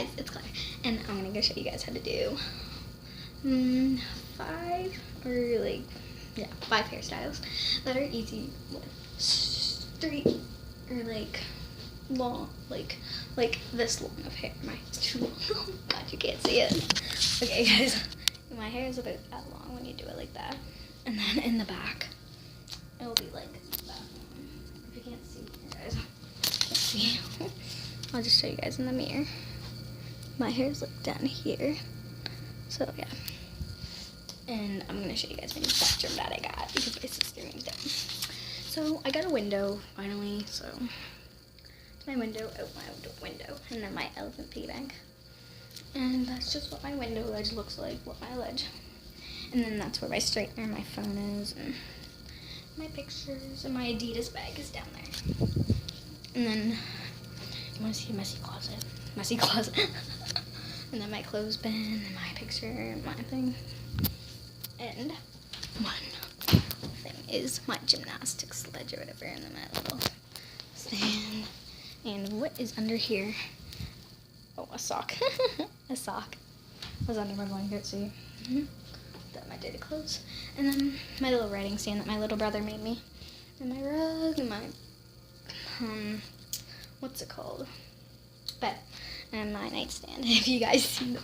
guys, it's Claire, and I'm gonna go show you guys how to do 5 hairstyles that are easy with straight or like long, like this long of hair. Mine's too long. Oh God, you can't see it. Okay, guys, my hair is about that long when you do it like that, and then in the back, it will be like that. If you can't see, guys, can't see. I'll just show you guys in the mirror. My hair's like down here, so yeah. And I'm gonna show you guys my new bathroom that I got because my sister moved in. So I got a window finally. So it's my window, out my window, and then my elephant piggy bank. And that's just what my window ledge looks like. What my ledge. And then that's where my straightener, my phone is, and my pictures, and my Adidas bag is down there. And then you want to see a messy closet? Messy closet. And then my clothespin, and my picture, and my thing. And one thing is my gymnastics ledge or whatever, and then my little stand. And what is under here? Oh, a sock. A sock was under my blanket, see? That my dirty clothes. And then my little writing stand that my little brother made me. And my rug, and my, what's it called? Bed. And my nightstand. If you guys see the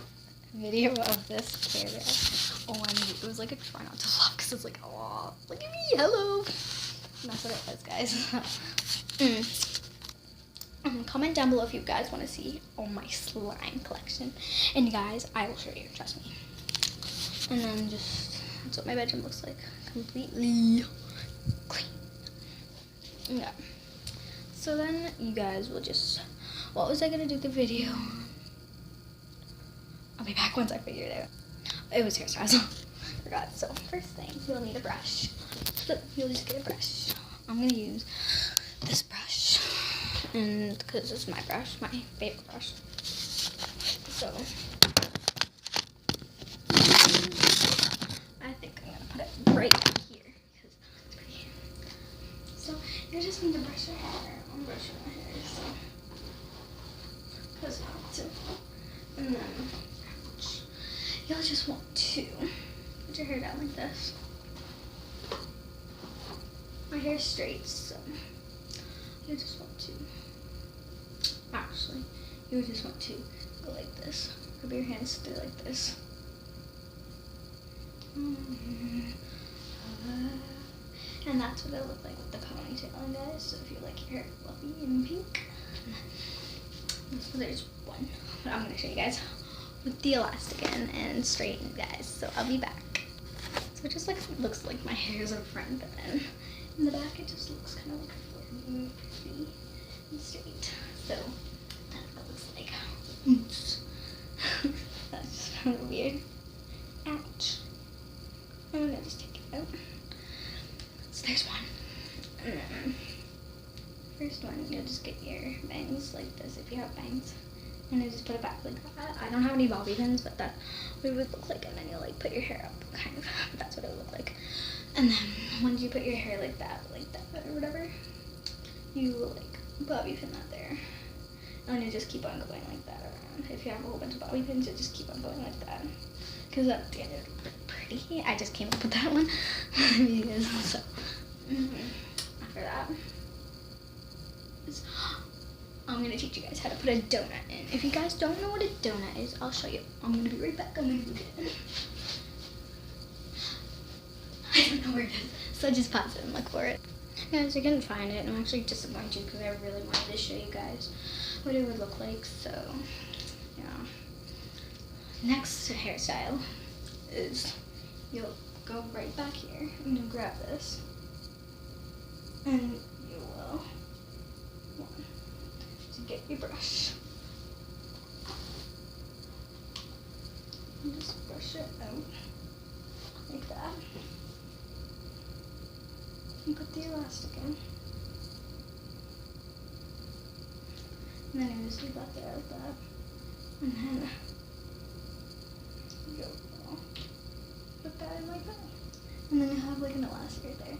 video of this Care Bear, OMG, it was like a try not to laugh because it's like, oh, look at me, hello. And that's what it was, guys. Comment down below if you guys want to see my slime collection. And you guys, I will show you, trust me. And then just, that's what my bedroom looks like. Completely clean. Yeah. So then you guys will just, what was I going to do the video? I'll be back once I figure it out. It was hairstyles. Forgot. So first thing, you'll need a brush. So you'll just get a brush. I'm going to use this brush. And because it's my brush, my favorite brush. So I think I'm gonna put it right here because it's pretty. So you just need to brush your hair. I'm brushing my hair, so because I have to. And then you'll just want to put your hair down like this. My hair's straight, so you just want to. Actually, you just want to go like this. Rub your hands through like this. And that's what it looked like with the ponytail, guys. So if you like your hair fluffy and pink, so there's one. But I'm gonna show you guys with the elastic and straighten, guys. So I'll be back. So it just looks like my hair is in front, but then in the back it just looks kind of like fluffy and straight. So that's what it looks like. That's just kind of weird. Ouch. I'm gonna just take it out. So there's one. And then first one, you'll just get your bangs like this if you have bangs. And then just put it back like that. I don't have any bobby pins, but that would look like, and then you'll like put your hair up, kind of. That's what it would look like. And then once you put your hair like that or whatever, you will like bobby pin that there. And you just keep on going like that around. If you have a whole bunch of bobby pins, you just keep on going like that. Because that's the end of it. Pretty. I just came up with that one. So, after that, I'm going to teach you guys how to put a donut in. If you guys don't know what a donut is, I'll show you. I'm going to be right back. I'm going to get it. I don't know where it is. So just pause it and look for it. Guys, I couldn't find it. I'm actually disappointed because I really wanted to show you guys what it would look like. So, yeah. Next hairstyle is you'll go right back here and you'll grab this. And you will want to get your brush. And just brush it out like that. And put the elastic in. And then you just leave that there like that. And then you put that in like that. And then you have like an elastic right there.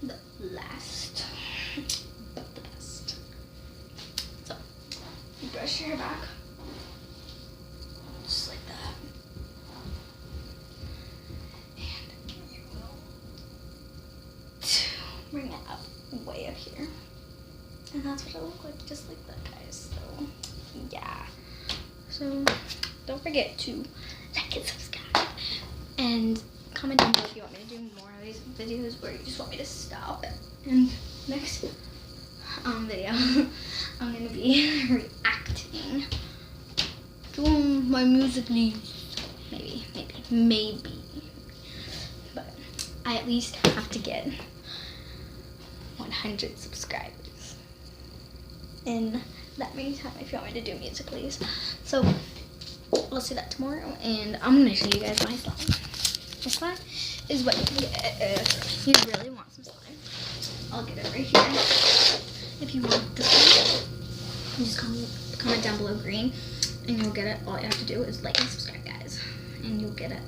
The last, but the best. So, brush your hair back. Just like that. And you will bring it up way up here. And that's what it looks like, just like that, guys. So, yeah. So, don't forget to like and subscribe. And comment down below if you want me to do more of these videos or you just want me to stop. And next video, I'm going to be reacting to my Musical.ly. Maybe. But I at least have to get 100 subscribers in that many time if you want me to do Musical.ly. So we'll see that tomorrow, and I'm gonna show you guys my slime. My slime is what you get if you really want some slime. I'll get it right here. If you want the slime, you just comment down below green and you'll get it. All you have to do is like and subscribe, guys, and you'll get it.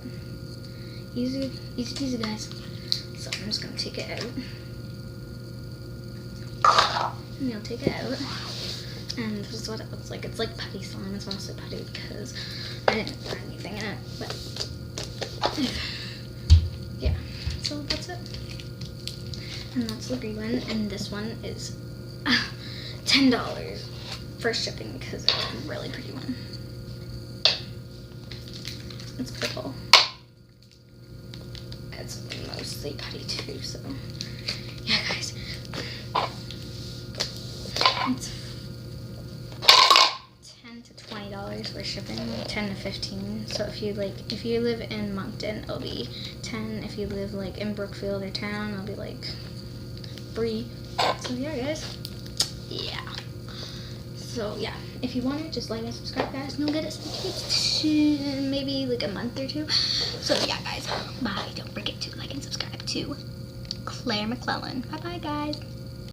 Easy peasy, guys. So I'm just gonna take it out. And you'll take it out. And this is what it looks like. It's like putty slime. It's mostly putty because I didn't put anything in it. But yeah, so that's it. And that's the green one. And this one is $10 for shipping because it's a really pretty one. It's purple. It's mostly putty too, so yeah, guys. It's $10 to $20 for shipping, 10 to 15. So if you live in Moncton, it'll be 10. If you live like in Brookfield or town, it'll be like 3. So yeah, guys. Yeah. So yeah, if you want it, just like and subscribe, guys, and you'll get it maybe like a month or 2. So yeah, guys. Bye. Don't forget to like and subscribe to Claire McClellan. Bye bye, guys.